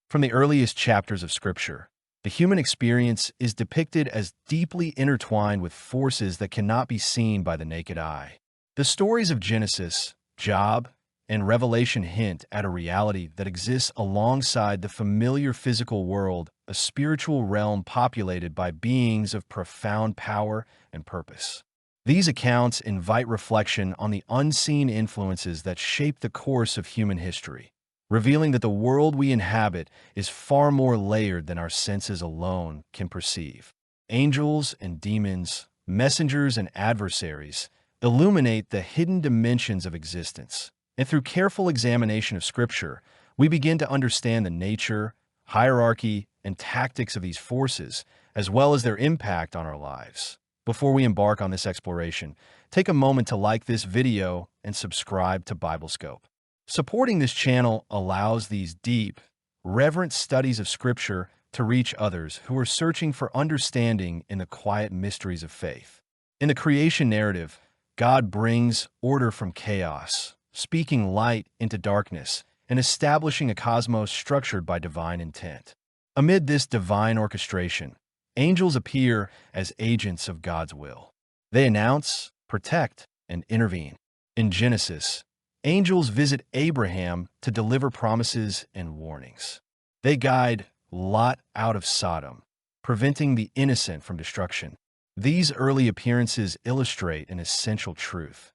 From the earliest chapters of Scripture, the human experience is depicted as deeply intertwined with forces that cannot be seen by the naked eye. The stories of Genesis, Job, and Revelation hint at a reality that exists alongside the familiar physical world, a spiritual realm populated by beings of profound power and purpose. These accounts invite reflection on the unseen influences that shape the course of human history, revealing that the world we inhabit is far more layered than our senses alone can perceive. Angels and demons, messengers and adversaries, illuminate the hidden dimensions of existence. And through careful examination of Scripture, we begin to understand the nature, hierarchy, and tactics of these forces, as well as their impact on our lives. Before we embark on this exploration, take a moment to like this video and subscribe to Biblescope. Supporting this channel allows these deep, reverent studies of Scripture to reach others who are searching for understanding in the quiet mysteries of faith. In the creation narrative, God brings order from chaos, speaking light into darkness, and establishing a cosmos structured by divine intent. Amid this divine orchestration, angels appear as agents of God's will. They announce, protect, and intervene. In Genesis, angels visit Abraham to deliver promises and warnings. They guide Lot out of Sodom, preventing the innocent from destruction. These early appearances illustrate an essential truth.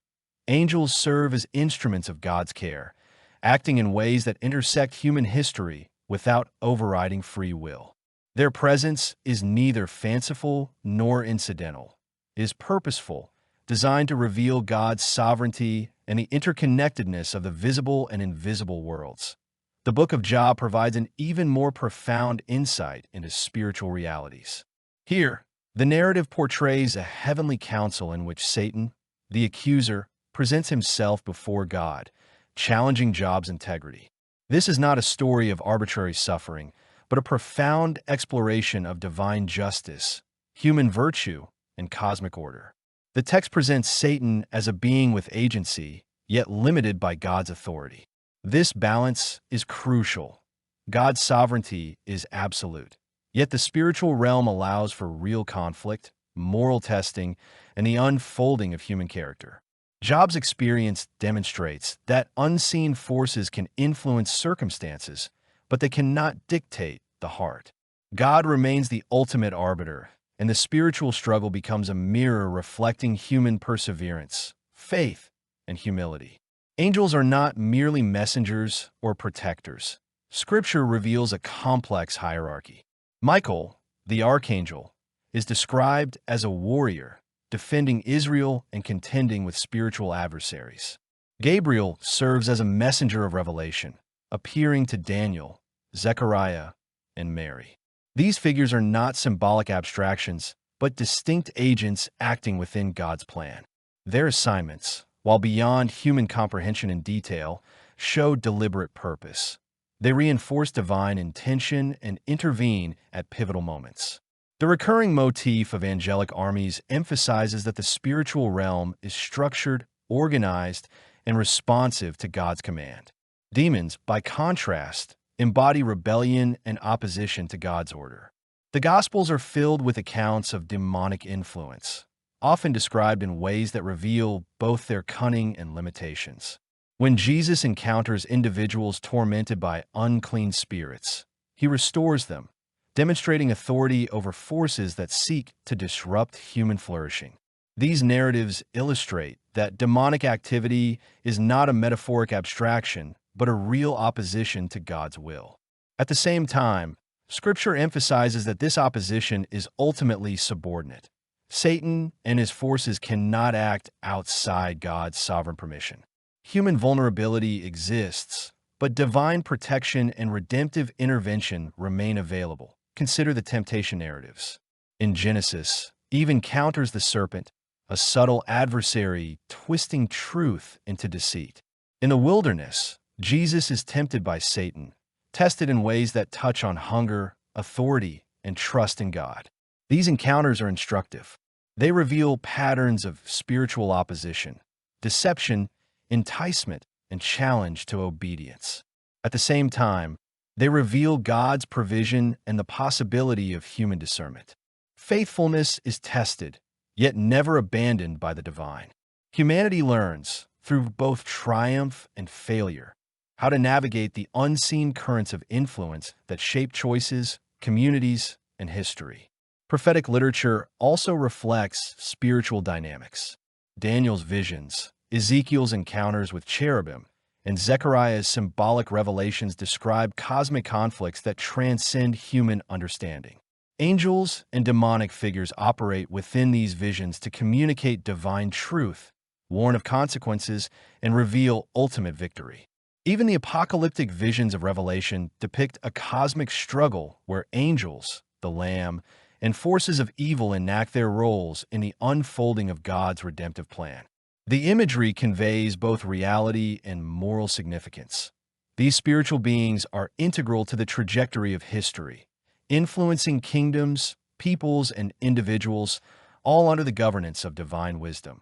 Angels serve as instruments of God's care, acting in ways that intersect human history without overriding free will. Their presence is neither fanciful nor incidental. It is purposeful, designed to reveal God's sovereignty and the interconnectedness of the visible and invisible worlds. The book of Job provides an even more profound insight into spiritual realities. Here, the narrative portrays a heavenly council in which Satan, the accuser, presents himself before God, challenging Job's integrity. This is not a story of arbitrary suffering, but a profound exploration of divine justice, human virtue, and cosmic order. The text presents Satan as a being with agency, yet limited by God's authority. This balance is crucial. God's sovereignty is absolute, yet the spiritual realm allows for real conflict, moral testing, and the unfolding of human character. Job's experience demonstrates that unseen forces can influence circumstances, but they cannot dictate the heart. God remains the ultimate arbiter, and the spiritual struggle becomes a mirror reflecting human perseverance, faith, and humility. Angels are not merely messengers or protectors. Scripture reveals a complex hierarchy. Michael, the archangel, is described as a warrior, defending Israel and contending with spiritual adversaries. Gabriel serves as a messenger of revelation, appearing to Daniel, Zechariah, and Mary. These figures are not symbolic abstractions, but distinct agents acting within God's plan. Their assignments, while beyond human comprehension in detail, show deliberate purpose. They reinforce divine intention and intervene at pivotal moments. The recurring motif of angelic armies emphasizes that the spiritual realm is structured, organized, and responsive to God's command. Demons, by contrast, embody rebellion and opposition to God's order. The Gospels are filled with accounts of demonic influence, often described in ways that reveal both their cunning and limitations. When Jesus encounters individuals tormented by unclean spirits, he restores them, demonstrating authority over forces that seek to disrupt human flourishing. These narratives illustrate that demonic activity is not a metaphoric abstraction, but a real opposition to God's will. At the same time, Scripture emphasizes that this opposition is ultimately subordinate. Satan and his forces cannot act outside God's sovereign permission. Human vulnerability exists, but divine protection and redemptive intervention remain available. Consider the temptation narratives. In Genesis, Eve encounters the serpent, a subtle adversary twisting truth into deceit. In the wilderness, Jesus is tempted by Satan, tested in ways that touch on hunger, authority, and trust in God. These encounters are instructive. They reveal patterns of spiritual opposition, deception, enticement, and challenge to obedience. At the same time, They reveal God's provision and the possibility of human discernment. Faithfulness is tested, yet never abandoned by the divine. Humanity learns, through both triumph and failure, how to navigate the unseen currents of influence that shape choices, communities, and history. Prophetic literature also reflects spiritual dynamics. Daniel's visions, Ezekiel's encounters with cherubim, and Zechariah's symbolic revelations describe cosmic conflicts that transcend human understanding. Angels and demonic figures operate within these visions to communicate divine truth, warn of consequences, and reveal ultimate victory. Even the apocalyptic visions of Revelation depict a cosmic struggle where angels, the Lamb, and forces of evil enact their roles in the unfolding of God's redemptive plan. The imagery conveys both reality and moral significance. These spiritual beings are integral to the trajectory of history, influencing kingdoms, peoples, and individuals, all under the governance of divine wisdom.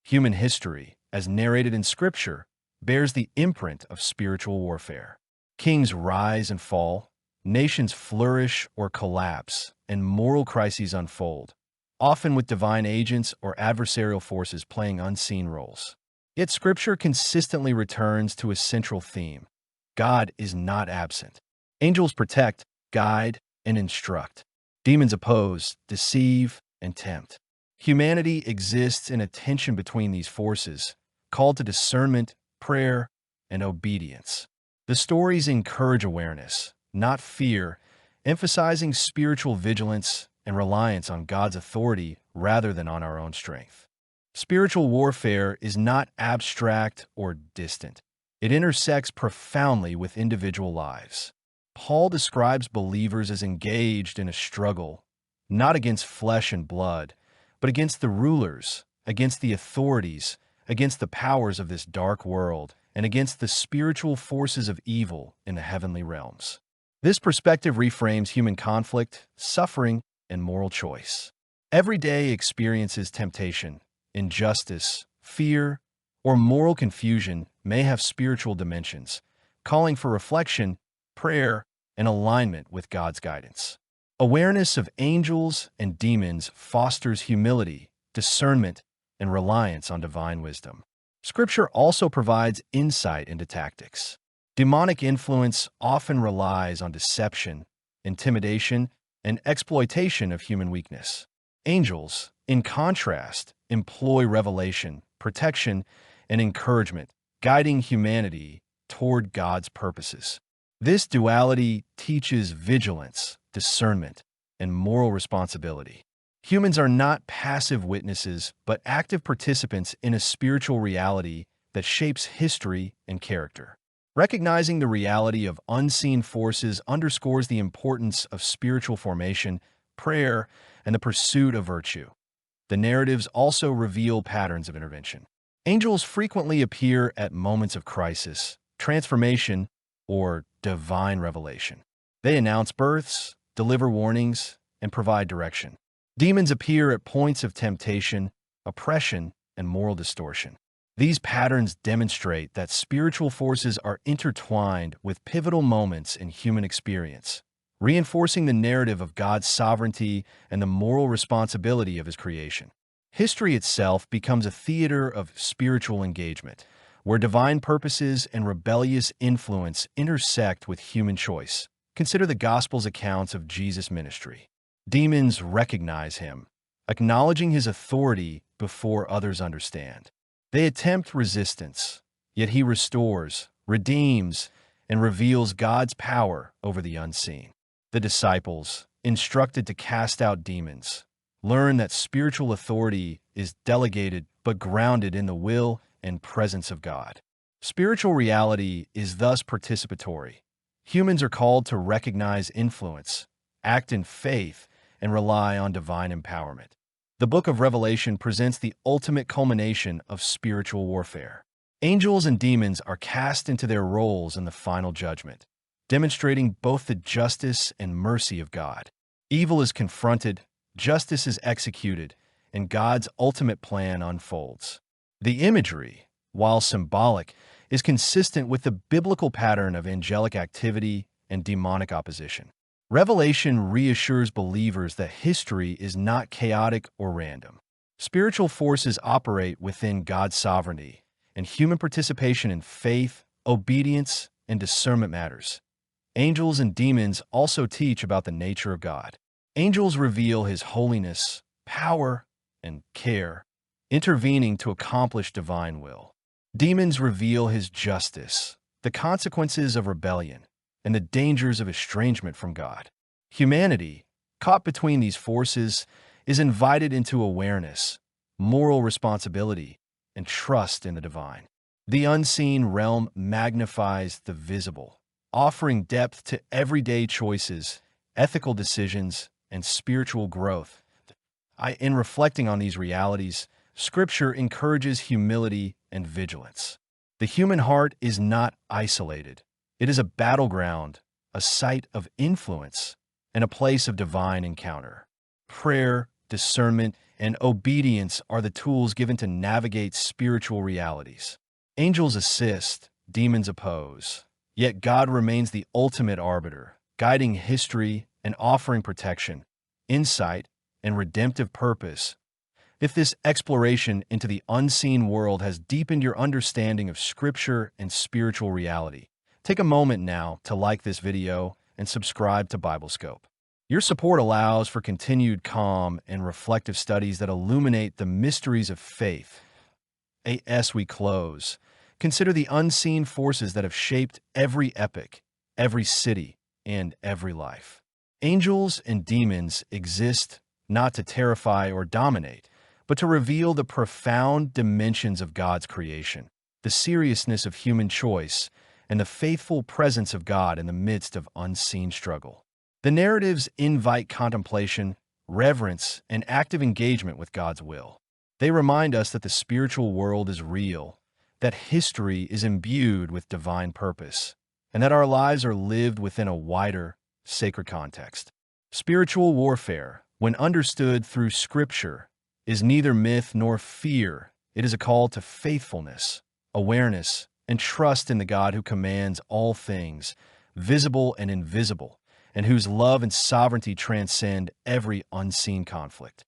Human history, as narrated in Scripture, bears the imprint of spiritual warfare. Kings rise and fall, nations flourish or collapse, and moral crises unfold, often with divine agents or adversarial forces playing unseen roles. Yet Scripture consistently returns to a central theme. God is not absent. Angels protect, guide, and instruct. Demons oppose, deceive, and tempt. Humanity exists in a tension between these forces, called to discernment, prayer, and obedience. The stories encourage awareness, not fear, emphasizing spiritual vigilance and reliance on God's authority rather than on our own strength. Spiritual warfare is not abstract or distant. It intersects profoundly with individual lives. Paul describes believers as engaged in a struggle, not against flesh and blood, but against the rulers, against the authorities, against the powers of this dark world, and against the spiritual forces of evil in the heavenly realms. This perspective reframes human conflict, suffering, and moral choice. Everyday experiences temptation, injustice, fear, or moral confusion may have spiritual dimensions, calling for reflection, prayer, and alignment with God's guidance. Awareness of angels and demons fosters humility, discernment, and reliance on divine wisdom. Scripture also provides insight into tactics. Demonic influence often relies on deception, intimidation, and exploitation of human weakness. Angels, in contrast, employ revelation, protection, and encouragement, guiding humanity toward God's purposes. This duality teaches vigilance, discernment, and moral responsibility. Humans are not passive witnesses, but active participants in a spiritual reality that shapes history and character. Recognizing the reality of unseen forces underscores the importance of spiritual formation, prayer, and the pursuit of virtue. The narratives also reveal patterns of intervention. Angels frequently appear at moments of crisis, transformation, or divine revelation. They announce births, deliver warnings, and provide direction. Demons appear at points of temptation, oppression, and moral distortion. These patterns demonstrate that spiritual forces are intertwined with pivotal moments in human experience, reinforcing the narrative of God's sovereignty and the moral responsibility of His creation. History itself becomes a theater of spiritual engagement, where divine purposes and rebellious influence intersect with human choice. Consider the Gospel's accounts of Jesus' ministry. Demons recognize Him, acknowledging His authority before others understand. They attempt resistance, yet He restores, redeems, and reveals God's power over the unseen. The disciples, instructed to cast out demons, learn that spiritual authority is delegated but grounded in the will and presence of God. Spiritual reality is thus participatory. Humans are called to recognize influence, act in faith, and rely on divine empowerment. The book of Revelation presents the ultimate culmination of spiritual warfare. Angels and demons are cast into their roles in the final judgment, demonstrating both the justice and mercy of God. Evil is confronted, justice is executed, and God's ultimate plan unfolds. The imagery, while symbolic, is consistent with the biblical pattern of angelic activity and demonic opposition. Revelation reassures believers that history is not chaotic or random. Spiritual forces operate within God's sovereignty, and human participation in faith, obedience, and discernment matters. Angels and demons also teach about the nature of God. Angels reveal His holiness, power, and care, intervening to accomplish divine will. Demons reveal His justice, the consequences of rebellion, and the dangers of estrangement from God. Humanity, caught between these forces, is invited into awareness, moral responsibility, and trust in the divine. The unseen realm magnifies the visible, offering depth to everyday choices, ethical decisions, and spiritual growth. In reflecting on these realities, Scripture encourages humility and vigilance. The human heart is not isolated. It is a battleground, a site of influence, and a place of divine encounter. Prayer, discernment, and obedience are the tools given to navigate spiritual realities. Angels assist, demons oppose. Yet God remains the ultimate arbiter, guiding history and offering protection, insight, and redemptive purpose. If this exploration into the unseen world has deepened your understanding of Scripture and spiritual reality, take a moment now to like this video and subscribe to BibleScope. Your support allows for continued calm and reflective studies that illuminate the mysteries of faith. As we close, consider the unseen forces that have shaped every epoch, every city, and every life. Angels and demons exist not to terrify or dominate, but to reveal the profound dimensions of God's creation, the seriousness of human choice, and the faithful presence of God in the midst of unseen struggle. The narratives invite contemplation, reverence, and active engagement with God's will. They remind us that the spiritual world is real, that history is imbued with divine purpose, and that our lives are lived within a wider, sacred context. Spiritual warfare, when understood through Scripture, is neither myth nor fear. It is a call to faithfulness, awareness, and trust in the God who commands all things, visible and invisible, and whose love and sovereignty transcend every unseen conflict.